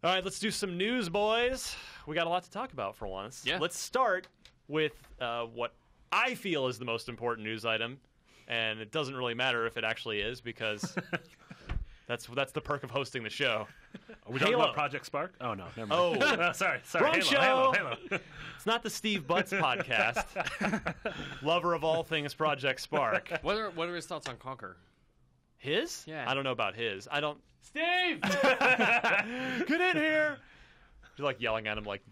All right, let's do some news, boys. We got a lot to talk about for once. Yeah. Let's start with what I feel is the most important news item, and it doesn't really matter if it actually is because that's the perk of hosting the show. Are we talking about Project Spark? Oh, no. Never mind. Oh. Sorry. Wrong show. Halo. It's not the Steve Butts podcast. Lover of all things Project Spark. What are his thoughts on Conquer? His? Yeah. I don't know about his. I don't... Steve! Get in here! You're like yelling at him like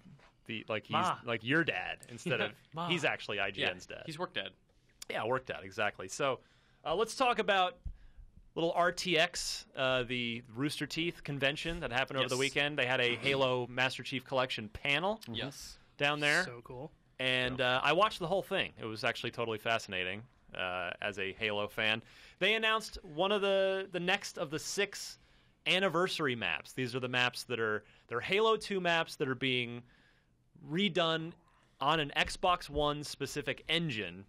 he's like your dad instead of he's actually IGN's dad. He's work dad. Yeah, work dad, exactly. So let's talk about little RTX, the Rooster Teeth convention that happened over the weekend. They had a Halo Master Chief Collection panel down there. So cool. And I watched the whole thing. It was actually totally fascinating as a Halo fan. They announced one of the next of the 6 anniversary maps. These are the maps they're Halo 2 maps that are being redone on an Xbox One specific engine,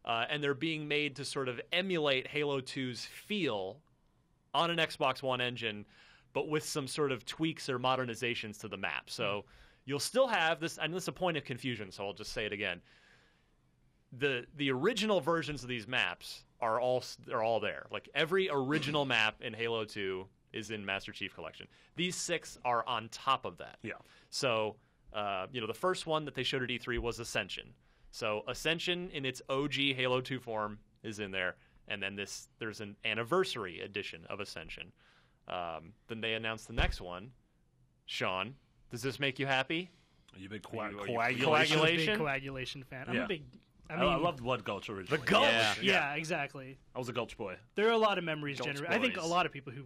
and they're being made to sort of emulate Halo 2's feel on an Xbox One engine, but with some sort of tweaks or modernizations to the map. So you'll still have this, and this is a point of confusion, so I'll just say it again. The original versions of these maps are all there. Like every original map in Halo 2 is in Master Chief Collection. These 6 are on top of that. Yeah. So, the first one that they showed at E3 was Ascension. So Ascension in its OG Halo 2 form is in there, and then there's an anniversary edition of Ascension. Then they announced the next one. Sean, does this make you happy? Are you a big Coagulation? I'm a big coagulation fan. I'm a big... I loved Blood Gulch originally. The Gulch? Yeah, exactly. I was a Gulch boy. There are a lot of memories Gulch generated. I think a boys. lot of people who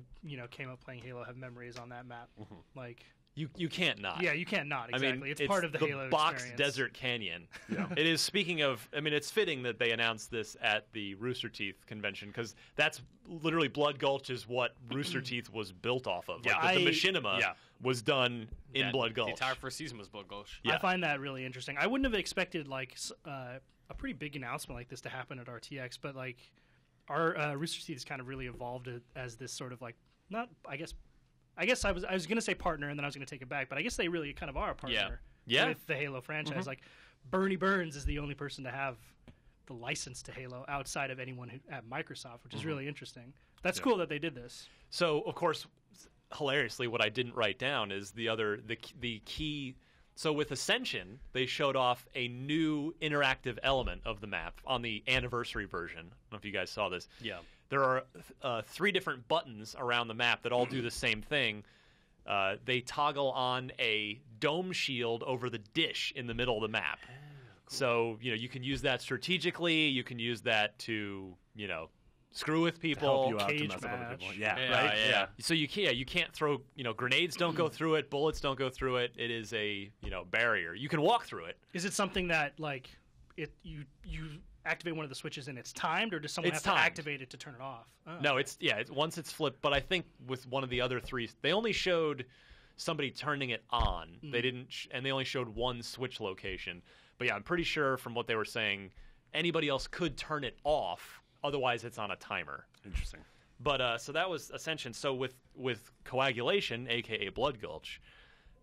came up playing Halo have memories on that map. Like... You can't not. Yeah, you can't not, exactly. I mean, it's part of the Halo box experience. Desert Canyon. Yeah. It is, speaking of, I mean, it's fitting that they announced this at the Rooster Teeth convention because that's literally Blood Gulch is what Rooster Teeth was built off of. Yeah, like the machinima was done in Blood Gulch. The entire first season was Blood Gulch. Yeah. I find that really interesting. I wouldn't have expected like a pretty big announcement like this to happen at RTX, but like our Rooster Teeth has kind of really evolved as this sort of like not I guess I was going to say partner, and then I was going to take it back, but I guess they really kind of are a partner with the Halo franchise. Like, Bernie Burns is the only person to have the license to Halo outside of anyone at Microsoft, which is really interesting. That's cool that they did this. So, of course, hilariously, what I didn't write down is the key. So with Ascension, they showed off a new interactive element of the map on the anniversary version. I don't know if you guys saw this. Yeah. There are 3 different buttons around the map that all do the same thing. They toggle on a dome shield over the dish in the middle of the map. Oh, cool. So, you can use that strategically. You can use that to, screw with people. To help you out to Cage mess with other people. match. Yeah. Right? Yeah. So you can't throw, grenades don't go through it, bullets don't go through it. It is a, barrier. You can walk through it. Is it something that like you activate one of the switches and it's timed, or does someone have to activate it to turn it off? Oh. No, once it's flipped. But I think with one of the other 3, they only showed somebody turning it on. They didn't, and they only showed one switch location. But yeah, I'm pretty sure from what they were saying, anybody else could turn it off. Otherwise, it's on a timer. Interesting. But so that was Ascension. So with coagulation, aka Blood Gulch,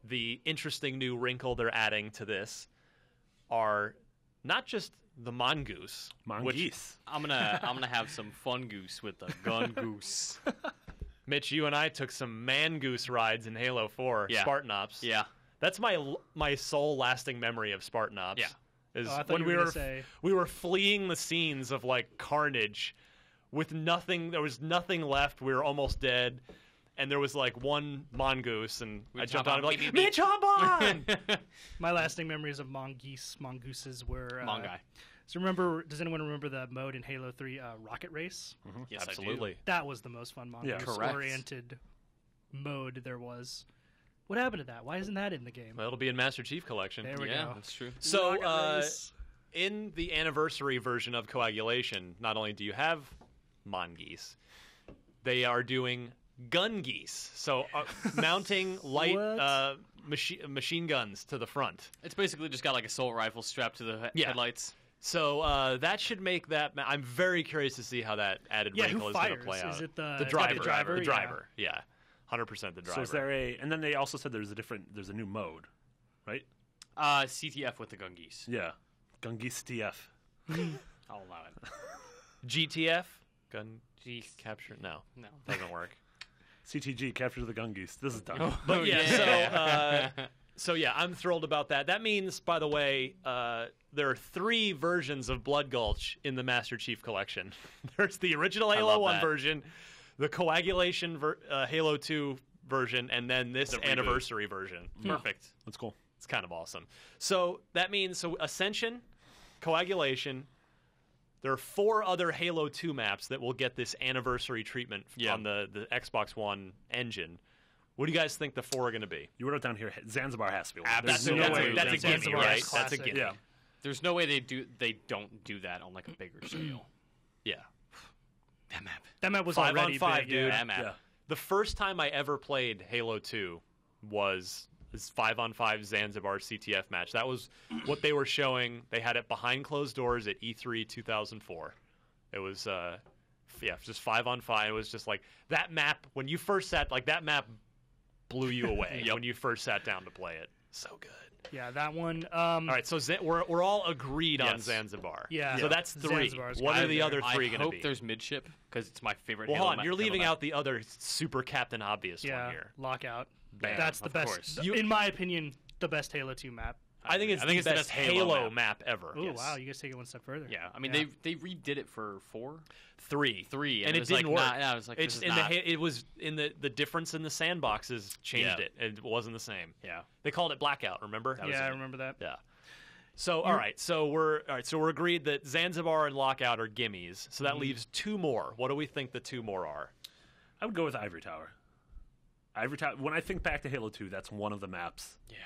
the interesting new wrinkle they're adding to this are not just the mongoose. Mongoose. I'm gonna have some fun goose with the gun goose. Mitch, you and I took some man-goose rides in Halo 4, Spartan Ops. Yeah. That's my sole lasting memory of Spartan Ops. Yeah. Is I thought when you were gonna say... we were fleeing the scenes of like carnage with nothing. There was nothing left. We were almost dead. And there was like one mongoose, and I jumped on it like, Mitch, hop on! My lasting memories of mongooses were... Mongai. So does anyone remember the mode in Halo 3, Rocket Race? Yes, absolutely. That was the most fun mongoose-oriented mode there was. What happened to that? Why isn't that in the game? Well, it'll be in Master Chief Collection. There we go. Yeah, that's true. So, in the anniversary version of Coagulation, not only do you have mongeese, they are doing gun geese. So, mounting light machine guns to the front. It's basically just got like a assault rifle strapped to the headlights. So that should make that. I'm very curious to see how that added wrinkle is going to play out. Is it the driver? The driver, The driver, yeah. 100% the driver. So is there and then they also said there's a new mode, right? CTF with the Gungeese. Yeah. Gungeese TF. I'll allow it. GTF? Gun capture? No, No. doesn't work. CTG, capture the Gungeese. This is done. But so yeah, I'm thrilled about that. That means, by the way, there are 3 versions of Blood Gulch in the Master Chief Collection. There's the original Halo 1 version, the Coagulation Halo 2 version, and then this anniversary version. Perfect. That's cool. It's kind of awesome. So that means Ascension, Coagulation. There are 4 other Halo 2 maps that will get this anniversary treatment on the Xbox One engine. What do you guys think the 4 are going to be? You wrote it down here. Zanzibar has to be one. That's a gimme, right? That's a gimme. Yeah. There's no way they don't do that on like a bigger scale. Yeah. That map was 5 already on 5, big, dude. That map. Yeah. The first time I ever played Halo 2 was this 5-on-5 Zanzibar CTF match. That was what they were showing. They had it behind closed doors at E3 2004. It was, just 5-on-5. It was just like that map. When you first that map blew you away when you first sat down to play it. So good. Yeah, that one. All right, so we're all agreed on Zanzibar. Yeah. So that's 3. Zanzibar's What good. are the other 3 going to be? I hope there's midship because it's my favorite. Well, Halo hold on. You're Halo leaving map. out the other super Captain Obvious one here. Lockout. Bam, That's the of best. course. In my opinion, the best Halo 2 map. I think it's the best Halo map ever. Oh wow, you guys take it one step further. Yeah, I mean they redid it for 4, 3, and it didn't work. I was like, It's this is in not. it was in the difference in the sandboxes changed it. It wasn't the same. Yeah, They called it Blackout. Remember? Yeah, I remember that. Yeah. So all right, so we're agreed that Zanzibar and Lockout are gimmies. So that leaves 2 more. What do we think the 2 more are? I would go with Ivory Tower. Ivory Tower. When I think back to Halo 2, that's one of the maps. yeah.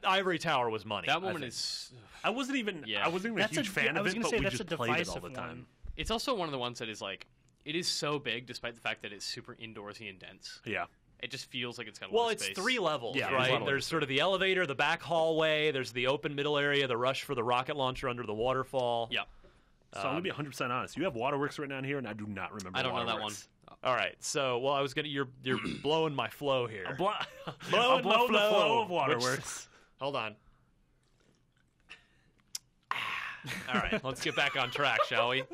Ivory Tower was money. That one is. I wasn't even Yeah. a huge fan I of was it, gonna but say we that's just a played it all divisive the time. one. It's also one of the ones that is like, it is so big despite the fact that it's super indoorsy and dense. Yeah. It just feels like it's got a Well, lot of it's space. 3 levels, Yeah, there's a lot right? of There's levels. sort of the elevator, the back hallway. There's the open middle area, the rush for the rocket launcher under the waterfall. Yeah. So I'm gonna be 100% honest. You have Waterworks written down here, and I do not remember. I don't know that one. Waterworks. All right, so I was gonna. You're blowing my flow here. I'm blowing Blowing the my flow flow, of Waterworks. Hold on. All right, let's get back on track, shall we?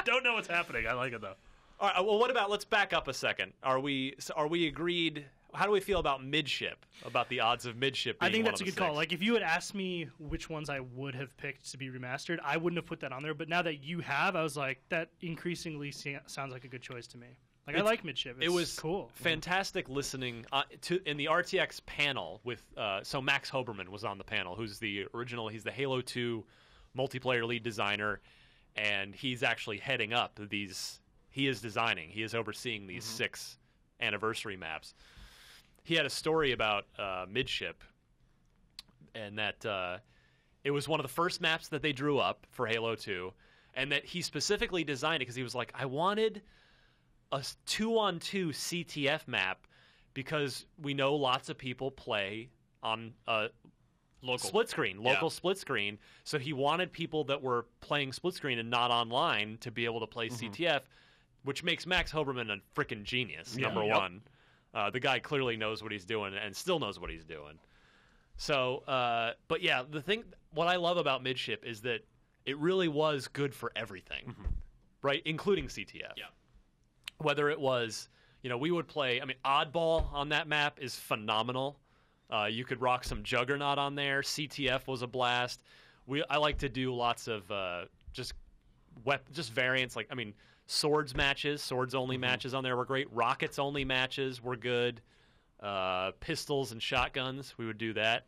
Don't know what's happening. I like it though. All right. Well, what about? Let's back up a second. Are we agreed? How do we feel about midship? About the odds of midship? I Being think that's a one of good the call. 6? Like, if you had asked me which ones I would have picked to be remastered, I wouldn't have put that on there. But now that you have, I was like, that increasingly sounds like a good choice to me. Like, I like midship. It's It was cool. fantastic listening in the RTX panel with. So Max Hoberman was on the panel, who's the original. He's the Halo 2 multiplayer lead designer, and he's actually heading up these. He is designing. He is overseeing these 6 anniversary maps. He had a story about midship, and that it was one of the first maps that they drew up for Halo 2, and that he specifically designed it because he was like, I wanted a 2-on-2 CTF map because we know lots of people play on local split screen. So he wanted people that were playing split screen and not online to be able to play CTF, which makes Max Hoberman a freaking genius, number one. The guy clearly knows what he's doing and still knows what he's doing. So, but yeah, what I love about midship is that it really was good for everything, right? Including CTF. Yeah. Whether it was, we would play, Oddball on that map is phenomenal. You could rock some Juggernaut on there. CTF was a blast. I like to do lots of just variants, swords matches, swords only matches on there were great. Rockets only matches were good. Pistols and shotguns, we would do that.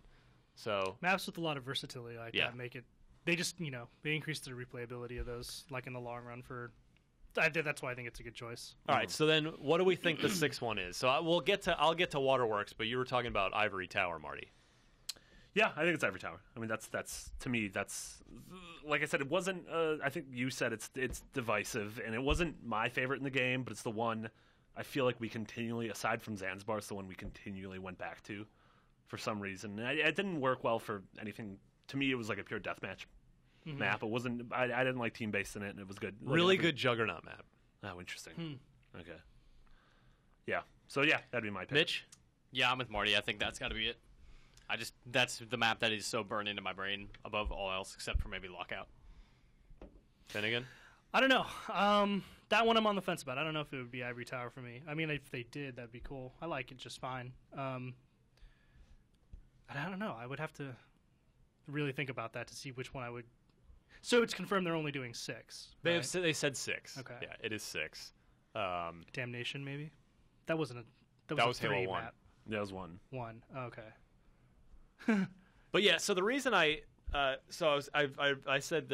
So Maps with a lot of versatility like Yeah. that make it. They just, they increase the replayability of those, like in the long run. That's why I think it's a good choice. all right, so then what do we think the 6th one is? So I'll get to Waterworks, but you were talking about Ivory Tower, Marty. Yeah, I think it's Ivory Tower. That's to me. That's like I said. It wasn't. I think you said it's divisive, and it wasn't my favorite in the game, but it's the one I feel like we continually, aside from Zanzibar, it's the one we continually went back to for some reason. And it didn't work well for anything. To me, it was like a pure deathmatch map. It wasn't. I didn't like team based in it, and it was good. Really good Juggernaut map. Oh, interesting. Okay. Yeah, So yeah, that'd be my pick. Mitch? Yeah, I'm with Marty. I think that's got to be it. That's the map that is so burned into my brain above all else, except for maybe Lockout. Finnegan? I don't know. That one I'm on the fence about. I don't know if it would be Ivory Tower for me. I mean, if they did, that'd be cool. I like it just fine. I don't know. I would have to really think about that to see which one I would. So it's confirmed they're only doing 6. They right? they said 6. Okay. Yeah, it is 6. Damnation, maybe. That wasn't a. That was a 3 Halo 1. map. That was 1. 1. Okay. But yeah, so the reason I said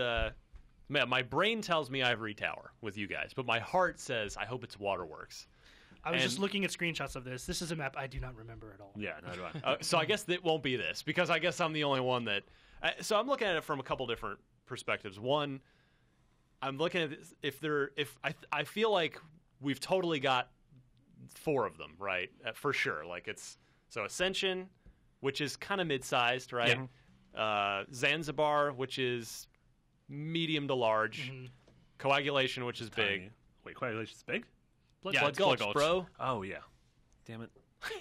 my brain tells me Ivory Tower with you guys, but my heart says I hope it's Waterworks. I was And- just looking at screenshots of this. This is a map I do not remember at all. Yeah, no do I. So I guess it won't be this because I guess I'm the only one that. So I'm looking at it from a couple different perspectives. One, I'm looking at this, I feel like we've totally got 4 of them right for sure. Like it's so Ascension, which is kind of mid-sized, right? Yeah. Zanzibar, which is medium to large. Mhm. Coagulation, which is Tiny. big. Wait, Coagulation's big? Blood Yeah, Blood it's Blood Gulch, Gulch. bro. Oh yeah. Damn it.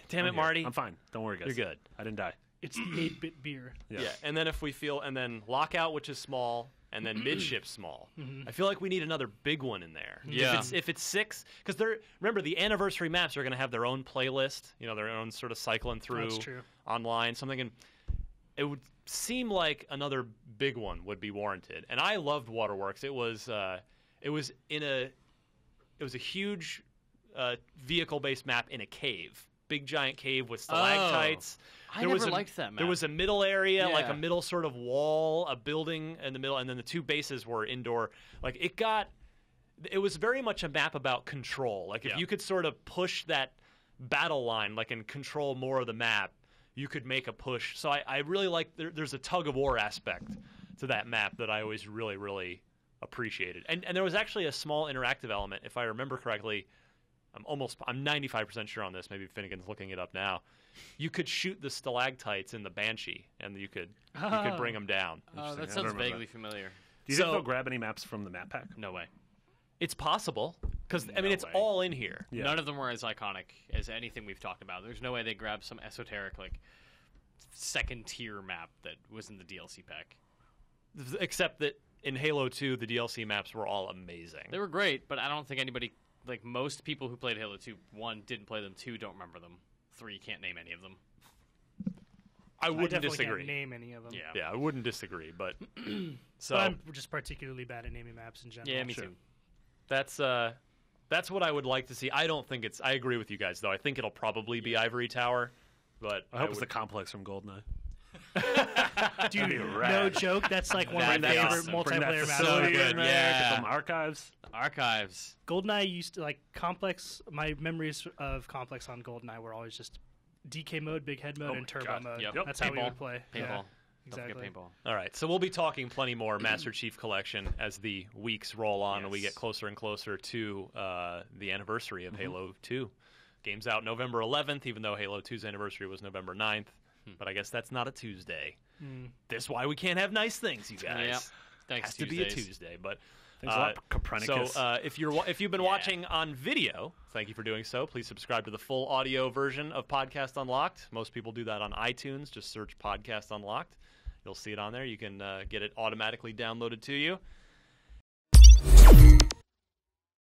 Damn I'm it, here. Marty. I'm fine. Don't worry, guys. You're good. I didn't die. It's the 8-bit beer. Yeah. Yeah, and then and then Lockout, which is small, and then Midship small. I feel like we need another big one in there. Yeah. If it's 6, because remember the anniversary maps are going to have their own playlist, their own sort of cycling through That's true. online something, and it would seem like another big one would be warranted. And I loved Waterworks. It was a huge vehicle-based map in a cave, big giant cave with stalactites. I never liked that map. There was a middle area, like Yeah. a middle sort of wall, a building in the middle, and then the 2 bases were indoor. Like it was very much a map about control. Like if Yeah. you could sort of push that battle line, like and control more of the map, you could make a push. So I really like there's a tug of war aspect to that map that I always really, really appreciated. And there was actually a small interactive element, if I remember correctly. I'm 95% sure on this. Maybe Finnegan's looking it up now. You could shoot the stalactites in the Banshee, and you could bring them down. Oh, Interesting. I that don't sounds remember vaguely that. familiar. Do you So- think they'll grab any maps from the map pack? No way. It's possible because No it's way. all in here. Yeah. None of them were as iconic as anything we've talked about. There's no way they grabbed some esoteric, like, second-tier map that was in the DLC pack. Except that in Halo 2, the DLC maps were all amazing. They were great, but I don't think anybody, like, most people who played Halo 2, 1, didn't play them, 2, don't remember them, 3, can't name any of them. I wouldn't definitely disagree. can't name any of them. Yeah. Yeah, I wouldn't disagree. But so But I'm just particularly bad at naming maps in general. Yeah, me Sure. too. that's what I would like to see. I don't think it's. I agree with you guys though. I think it'll probably be Ivory Tower. But I hope it's the would- complex from GoldenEye. Dude, rad. no joke. That's like one of That'd my be favorite awesome. Bring that multiplayer maps. facility So in good, there, yeah. get some archives. Archives. GoldenEye used to like Complex. My memories of Complex on GoldenEye were always just DK mode, big head mode, Oh and my turbo God. mode. Yep. That's how we Paintball. would play. Paintball. Yeah, Don't exactly. forget paintball. All right, so we'll be talking plenty more Master Chief Collection as the weeks roll on and we Yes. get closer and closer to the anniversary of Halo 2. Game's out November 11th, even though Halo 2's anniversary was November 9th. But I guess that's not a Tuesday. That's why we can't have nice things, you guys. Yep. Thanks, Has to be a Tuesdays. Tuesday, but Thanks a lot, Copernicus. so if you've been watching on video, thank you for doing so. Please subscribe to the full audio version of Podcast Unlocked. Most people do that on iTunes. Just search Podcast Unlocked. You'll see it on there. You can get it automatically downloaded to you.